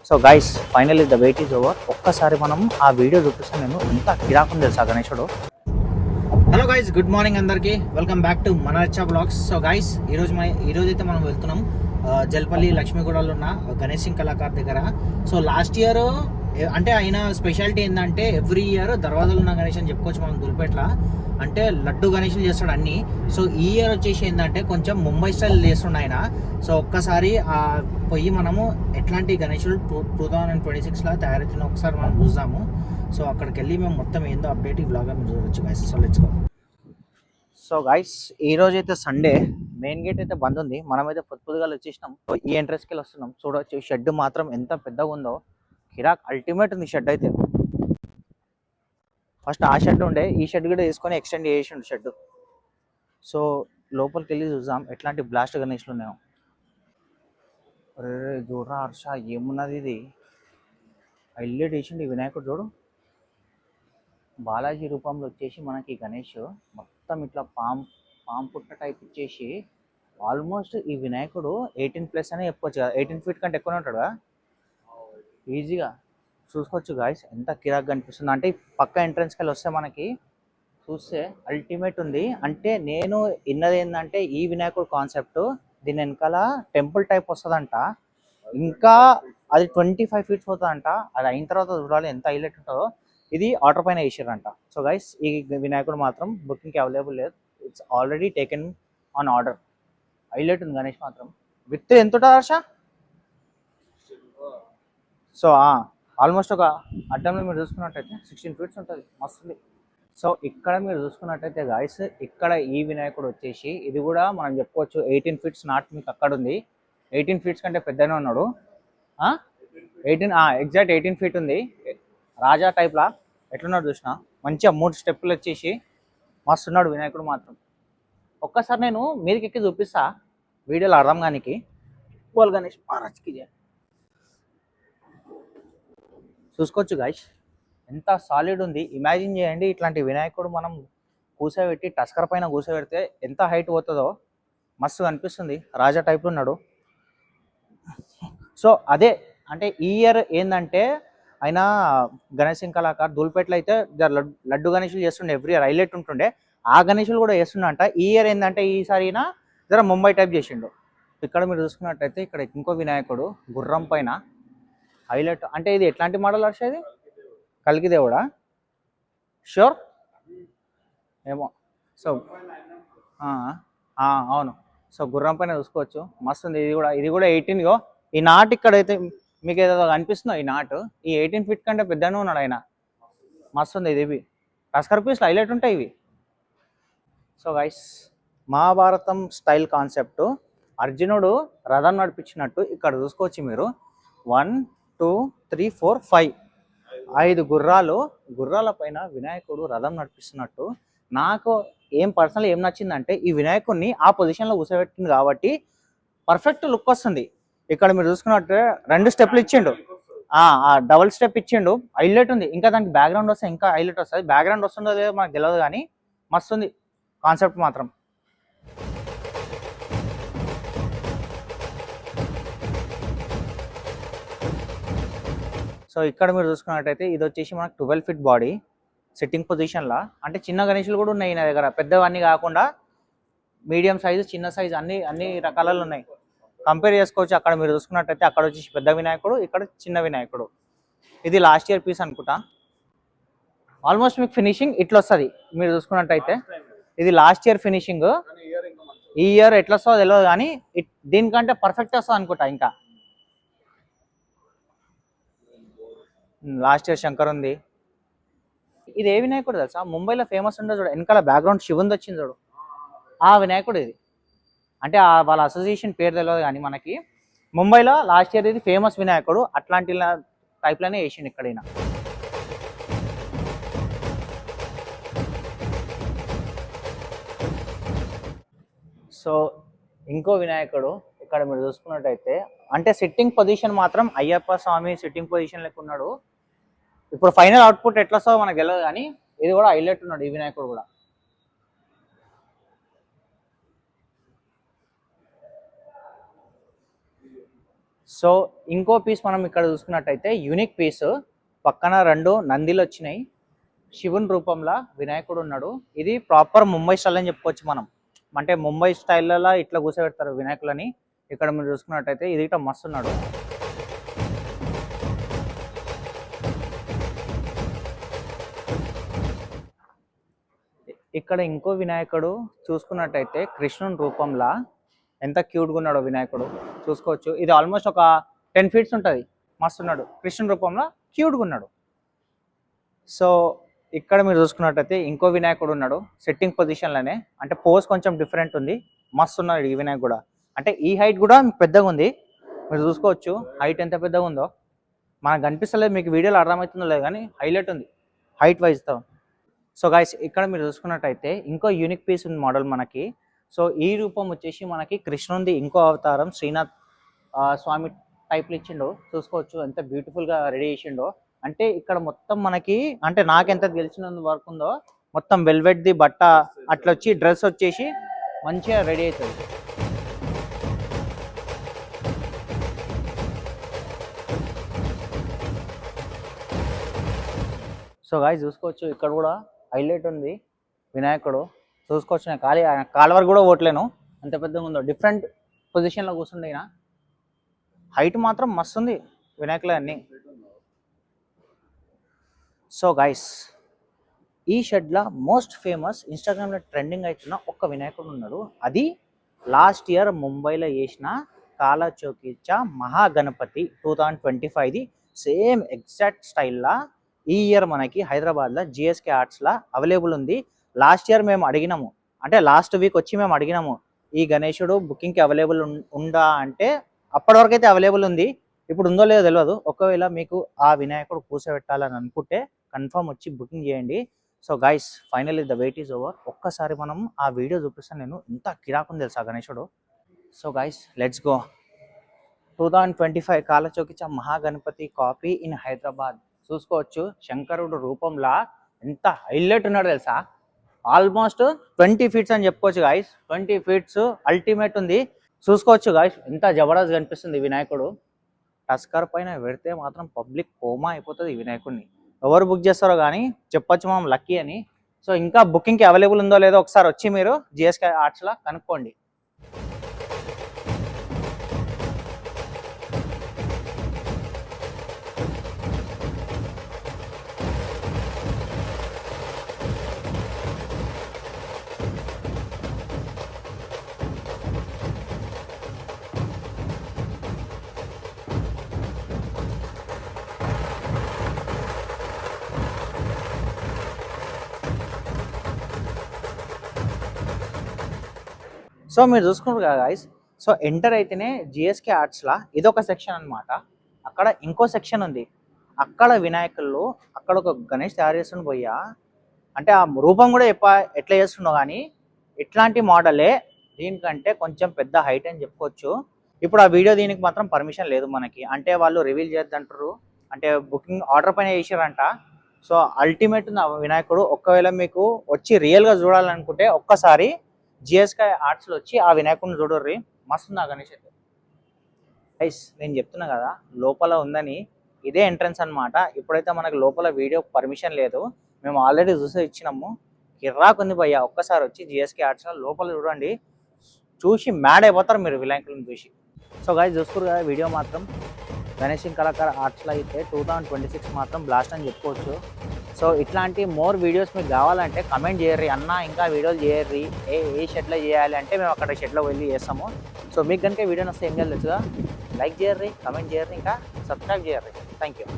So guys finally the wait is over. ఒక్కసారి మనం ఆ వీడియో చూపిస్తాను. నేను ఎంత కిరాకు తెలుసా గణేశుడు. హలో గైస్, గుడ్ మార్నింగ్ అందరికీ. వెల్కమ్ బ్యాక్ టు మన రచ్చా బ్లాగ్స్. సో గైస్ ఈరోజు అయితే మనం వెళ్తున్నాం జల్పల్లి లక్ష్మీగూడలో ఉన్న గణేష్ సింగ్ కళాకార్ దగ్గర. సో లాస్ట్ ఇయర్ అంటే ఆయన స్పెషాలిటీ ఏంటంటే ఎవ్రీ ఇయర్ దర్వాజాలు ఉన్న గణేష్ అని చెప్పుకోవచ్చు మనం దులిపేట్ల. అంటే లడ్డు గణేష్లు చేస్తాడు అన్నీ. సో ఈ ఇయర్ వచ్చేసి ఏంటంటే కొంచెం ముంబై స్టైల్ చేస్తుండే ఆయన. సో ఒక్కసారి పోయి మనము ఎట్లాంటి గణేషులు 2026లో తయారైతున్న ఒకసారి మనం చూద్దాము. సో అక్కడికి వెళ్ళి మేము మొత్తం ఏందో అప్డేట్ ఈ బ్లాగ్ మీరు చూడొచ్చు guys. So let's go. So guys ఈరోజు అయితే సండే, మెయిన్ గేట్ అయితే బంద్ ఉంది. మనమైతే పొద్దుగా వచ్చేసినాం. ఈ ఎంట్రెన్స్కి వెళ్ళి వస్తున్నాం. చూడవచ్చు షెడ్ మాత్రం ఎంత పెద్దగా ఉందో. కిరాక్ అల్టిమేట్ ఉంది షెడ్ అయితే. ఫస్ట్ ఆ షెడ్ ఉండే, ఈ షెడ్ కూడా తీసుకొని ఎక్స్టెండ్ చేసిండు షెడ్. సో లోపలికి వెళ్ళి చూద్దాం ఎట్లాంటి బ్లాస్ట్ గణేష్లు ఉన్నాయో. అరే చూడరా హర్ష, ఏమున్నది ఇది? హైలైట్ వేసిండు ఈ వినాయకుడు చూడు. బాలాజీ రూపంలో వచ్చేసి మనకి గణేష్ మొత్తం ఇట్లా పామ్ పుట్ట టైప్ ఇచ్చేసి ఆల్మోస్ట్ ఈ వినాయకుడు 18+ అనే చెప్పొచ్చు కదా. 18 feet కంటే ఎక్కువనే ఉంటాడు కదా ఈజీగా. చూసుకోవచ్చు గాయస్ ఎంత కిరాక్ కనిపిస్తుంది. అంటే పక్క ఎంట్రన్స్కి వెళ్ళి వస్తే మనకి చూస్తే అల్టిమేట్ ఉంది. అంటే నేను విన్నది ఏంటంటే ఈ వినాయకుడు కాన్సెప్ట్ దీని వెనకాల టెంపుల్ టైప్ వస్తుందంట. ఇంకా అది 25 feet అవుతుందంట. అది అయిన తర్వాత చూడాలి ఎంత హైలైట్ ఉంటుందో. ఇది ఆర్డర్ పైన వేసారంట. సో గైస్ ఈ వినాయకుడు మాత్రం బుకింగ్కి అవైలబుల్ లేదు. It's already taken on order. Highlight ఉంది గణేష్ మాత్రం. విత్ ఎంత ఉంటుంది హర్ష? సో ఆల్మోస్ట్ ఒక అడ్డంలో మీరు చూసుకున్నట్టయితే 16 feet ఉంటుంది. మస్తుంది. సో ఇక్కడ మీరు చూసుకున్నట్టయితే గాయస్, ఇక్కడ ఈ వినాయకుడు వచ్చేసి ఇది కూడా మనం చెప్పుకోవచ్చు 18 feet నాట్. మీకు అక్కడ ఉంది 18 feet కంటే పెద్దనే ఉన్నాడు. 18 ఎగ్జాక్ట్ 18 feet ఉంది. రాజా టైప్లా ఎట్లున్నాడు చూసిన. మంచిగా 3 స్టెప్పులు వచ్చేసి మస్తున్నాడు వినాయకుడు మాత్రం. ఒక్కసారి నేను మీదకి ఎక్కి చూపిస్తా వీడియోలో అర్థం కానికి. బోల్ గణేష్ మహారాజ్కి చూసుకోవచ్చు గాయస్ ఎంత సాలిడ్ ఉంది. ఇమాజిన్ చేయండి ఇట్లాంటి వినాయకుడు మనం కూసోబెట్టి టస్కర్ పైన కూసోబెడితే ఎంత హైట్ పోతుందో. మస్తు అనిపిస్తుంది. రాజా టైప్లో ఉన్నాడు. సో అదే అంటే ఈ ఇయర్ ఏంటంటే ఆయన గణేష్ సింగ్ కళాకార్ ధూల్పేటలో అయితే లడ్డు గణేషులు చేస్తుండే ఎవ్రీ ఇయర్. హైలైట్ ఉంటుండే. ఆ గణేషులు కూడా చేస్తుండంట. ఈ ఇయర్ ఏంటంటే ఈసారి జర ముంబై టైప్ చేసిండు. ఇక్కడ మీరు చూసుకున్నట్టయితే ఇక్కడ ఇంకో వినాయకుడు గుర్రం పైన హైలైట్. అంటే ఇది ఎట్లాంటి మోడల్ వచ్చేది? కల్కి దేవుడా? షూర్ ఏమో. సో అవును. సో గుర్రం పైన చూసుకోవచ్చు. మస్తు ఉంది. ఇది కూడా 18. ఈ నాట్ ఇక్కడైతే మీకు ఏదో కనిపిస్తుందో ఈ నాటు ఈ 18 feet కంటే పెద్దనే ఉన్నాడు ఆయన. మస్తుంది. ఇది టస్కర్ పీస్లో హైలైట్ ఉంటాయి ఇవి. So guys Mahabharatam style concept. అర్జునుడు రథం నడిపించినట్టు ఇక్కడ చూసుకోవచ్చు మీరు. 1 2 3 4 5 గుర్రాల పైన వినాయకుడు రథం నడిపిస్తున్నట్టు. నాకు పర్సనల్ ఏం నచ్చిందంటే ఈ వినాయకుడిని ఆ పొజిషన్లో కూర్చోబెట్టింది కాబట్టి పర్ఫెక్ట్ లుక్ వస్తుంది. ఇక్కడ మీరు చూసుకున్నట్టు 2 స్టెప్లు ఇచ్చిండు. డబుల్ స్టెప్ ఇచ్చిండు. హైలైట్ ఉంది. ఇంకా దానికి బ్యాక్గ్రౌండ్ వస్తే ఇంకా హైలైట్ వస్తుంది. బ్యాక్గ్రౌండ్ వస్తుందో లేదో మనకు తెలియదు కానీ మస్తుంది కాన్సెప్ట్ మాత్రం. సో ఇక్కడ మీరు చూసుకున్నట్టయితే ఇది వచ్చేసి మనకు 12 feet బాడీ సిట్టింగ్ పొజిషన్లా. అంటే చిన్న గణేషులు కూడా ఉన్నాయి నా దగ్గర. పెద్దవన్నీ కాకుండా మీడియం సైజు, చిన్న సైజు అన్ని రకాలలో ఉన్నాయి. కంపేర్ చేసుకోవచ్చు. అక్కడ మీరు చూసుకున్నట్టయితే అక్కడ వచ్చేసి పెద్ద వినాయకుడు, ఇక్కడ చిన్న వినాయకుడు. ఇది లాస్ట్ ఇయర్ పీస్ అనుకుంటా. ఆల్మోస్ట్ మీకు ఫినిషింగ్ ఇట్లా వస్తుంది. మీరు చూసుకున్నట్టయితే ఇది లాస్ట్ ఇయర్ ఫినిషింగ్. ఈ ఇయర్ ఎట్లా వస్తుందో తెలియదు కానీ దీనికంటే పర్ఫెక్ట్ వస్తుంది అనుకుంటా. ఇంకా లాస్ట్ ఇయర్ శంకర్ ఉంది. ఇది ఏ వినాయకుడు తెలుసా? ముంబైలో ఫేమస్ ఉండే చూడు, వెనకాల బ్యాక్గ్రౌండ్ శివుంది వచ్చింది చూడు, ఆ వినాయకుడు ఇది. అంటే వాళ్ళ అసోసియేషన్ పేరు తెలియదు కానీ మనకి ముంబైలో లాస్ట్ ఇయర్ ఇది ఫేమస్ వినాయకుడు. అట్లాంటి టైప్లోనే వేసిండు ఇక్కడైనా. సో ఇంకో వినాయకుడు ఇక్కడ మీరు చూసుకున్నట్టయితే అంటే సిట్టింగ్ పొజిషన్ మాత్రం అయ్యప్ప స్వామి సిట్టింగ్ పొజిషన్ లెక్క ఉన్నాడు. ఇప్పుడు ఫైనల్ అవుట్పుట్ ఎట్లా వస్తుందో మనకు తెలియదు కానీ ఇది కూడా హైలైట్ ఉన్నాడు ఈ వినాయకుడు కూడా. సో ఇంకో పీస్ మనం ఇక్కడ చూసుకున్నట్టయితే యూనిక్ పీస్, పక్కన 2 నందిలు వచ్చినాయి, శివుని రూపంలో వినాయకుడు ఉన్నాడు. ఇది ప్రాపర్ ముంబై స్టైల్ అని చెప్పుకోవచ్చు మనం. అంటే ముంబై స్టైల్లో ఇట్లా కూర్చోబెడతారు వినాయకులని. ఇక్కడ మీరు చూసుకున్నట్టయితే ఇది ఇట్లా మస్తు ఉన్నాడు. ఇక్కడ ఇంకో వినాయకుడు చూసుకున్నట్టయితే కృష్ణుని రూపంలో ఎంత క్యూట్గా ఉన్నాడో వినాయకుడు చూసుకోవచ్చు. ఇది ఆల్మోస్ట్ ఒక 10 feet ఉంటుంది. మస్తు ఉన్నాడు, కృష్ణుని రూపంలో క్యూట్గా ఉన్నాడు. సో ఇక్కడ మీరు చూసుకున్నట్టయితే ఇంకో వినాయకుడు ఉన్నాడు సెట్టింగ్ పొజిషన్లోనే. అంటే పోజ్ కొంచెం డిఫరెంట్ ఉంది, మస్తు ఉన్నాడు ఈ వినాయకుడు కూడా. అంటే ఈ హైట్ కూడా పెద్దగా ఉంది, మీరు చూసుకోవచ్చు హైట్ ఎంత పెద్దగా ఉందో. మనకు కనిపిస్తలేదు, మీకు వీడియోలో అర్థమవుతుందో లేదు కానీ హైలైట్ ఉంది హైట్ వైజ్తో. సో గైస్ ఇక్కడ మీరు చూసుకున్నట్టయితే ఇంకో యూనిక్ పీస్ ఉంది మోడల్ మనకి. సో ఈ రూపం వచ్చేసి మనకి కృష్ణుంది ఇంకో అవతారం, శ్రీనాథ్ స్వామి టైప్లో ఇచ్చిండో చూసుకోవచ్చు, ఎంత బ్యూటిఫుల్గా రెడీ చేసిండో. అంటే ఇక్కడ మొత్తం మనకి, అంటే నాకెంత తెలిసినంత వరకు ఉందో, మొత్తం వెల్వెట్ది బట్ట అట్లా వచ్చి డ్రెస్ వచ్చేసి మంచిగా రెడీ అవుతుంది. సో గాయస్ చూసుకోవచ్చు ఇక్కడ కూడా హైలైట్ ఉంది వినాయకుడు చూసుకోవచ్చు. నేను కాలువర్ కూడా ఓట్లేను, అంత పెద్దగా ఉందో. డిఫరెంట్ పొజిషన్లో కూర్చుండే ఈయన. హైట్ మాత్రం మస్తు ఉంది వినాయకులు అన్నీ. సో గైస్ ఈ షెడ్లో మోస్ట్ ఫేమస్ ఇన్స్టాగ్రామ్లో ట్రెండింగ్ అవుతున్న ఒక్క వినాయకుడు ఉన్నాడు. అది లాస్ట్ ఇయర్ ముంబైలో చేసిన కాలచౌకీచా మహాగణపతి 2025ది సేమ్ ఎగ్జాక్ట్ స్టైల్లో ఈ ఇయర్ మనకి హైదరాబాద్లో జిఎస్కే ఆర్ట్స్లో అవైలబుల్ ఉంది. లాస్ట్ ఇయర్ మేము అడిగినాము, అంటే లాస్ట్ వీక్ వచ్చి మేము అడిగినాము ఈ గణేశుడు బుకింగ్కి అవైలబుల్ ఉందా అంటే అప్పటి వరకు అయితే అవైలబుల్ ఉంది. ఇప్పుడు ఉందో లేదో తెలియదు. ఒకవేళ మీకు ఆ వినాయకుడు కూర్చోబెట్టాలని అనుకుంటే కన్ఫర్మ్ వచ్చి బుకింగ్ చేయండి. So guys finally the wait is over. ఒక్కసారి మనం ఆ వీడియో చూపిస్తాను, నేను ఎంత కిరాకుంది తెలుసా గణేశుడు. So guys let's go. 2025 కాలచౌకీచా మహాగణపతి కాపీ ఇన్ హైదరాబాద్. చూసుకోవచ్చు శంకరుడు రూపంలో ఎంత హైలైట్ ఉన్నాడు తెలుసా. ఆల్మోస్ట్ 20 feet అని చెప్పుకోవచ్చు గాయస్. 20 feet అల్టిమేట్ ఉంది. చూసుకోవచ్చు గాయస్ ఎంత జబర్దస్త్ కనిపిస్తుంది వినాయకుడు. టస్కర్ పైన పెడితే మాత్రం పబ్లిక్ కోమా అయిపోతుంది ఈ వినాయకుడిని. ఎవరు బుక్ చేస్తారో కానీ చెప్పొచ్చు మనం లక్కీ అని. సో ఇంకా బుకింగ్కి అవైలబుల్ ఉందో లేదో ఒకసారి వచ్చి మీరు జిఎస్కే ఆర్ట్స్లో కనుక్కోండి. సో మీరు చూసుకుంటారు కదా గాయస్. సో ఎంటర్ అయితేనే జిఎస్కే ఆర్ట్స్లో ఇదొక సెక్షన్ అనమాట. అక్కడ ఇంకో సెక్షన్ ఉంది, అక్కడ వినాయకులు అక్కడ ఒక గణేష్ తయారు చేస్తుండే పోయా. అంటే ఆ రూపం కూడా ఎట్లా చేస్తుండో కానీ ఇట్లాంటి మోడలే, దీనికంటే కొంచెం పెద్ద హైట్ అని చెప్పుకోవచ్చు. ఇప్పుడు ఆ వీడియో దీనికి మాత్రం పర్మిషన్ లేదు మనకి, అంటే వాళ్ళు రివీల్ చేద్దంటారు, అంటే బుకింగ్ ఆర్డర్ పైన చేసారంట. సో అల్టిమేట్ ఉంది ఆ వినాయకుడు. ఒకవేళ మీకు వచ్చి రియల్గా చూడాలనుకుంటే ఒక్కసారి జిఎస్కే ఆర్ట్స్లో వచ్చి ఆ వినాయకుడిని చూడర్రి, మస్తుంది ఆ గణేష్ అయితే. గైస్ నేను చెప్తున్నా కదా లోపల ఉందని, ఇదే ఎంట్రన్స్ అనమాట. ఇప్పుడైతే మనకు లోపల వీడియో పర్మిషన్ లేదు, మేము ఆల్రెడీ చూసి ఇచ్చినాము. కిర్రాకుంది భయ్యా, ఒక్కసారి వచ్చి జిఎస్కే ఆర్ట్స్లో లోపల చూడండి, చూసి మ్యాడ్ అయిపోతారు మీరు వినాయకులను చూసి. సో గైస్ చూసుకోరు కదా వీడియో మాత్రం గణేష్ కళాకార్ ఆర్ట్స్లో అయితే 2026 మాత్రం బ్లాస్ట్ అని చెప్పుకోవచ్చు. సో ఇట్లాంటి మోర్ వీడియోస్ మీకు కావాలంటే కమెంట్ చేయర్రి అన్న, ఇంకా వీడియోలు చేయర్రి, ఏ షెడ్లో చేయాలి అంటే మేము అక్కడ షెడ్లో వెళ్ళి చేస్తాము. సో మీకు కనుక వీడియో నచ్చితే ఏం చేయాలి తెలుసుగా, లైక్ చేయర్రి, కమెంట్ చేయర్రి, ఇంకా సబ్స్క్రైబ్ చేయర్రి. Thank you.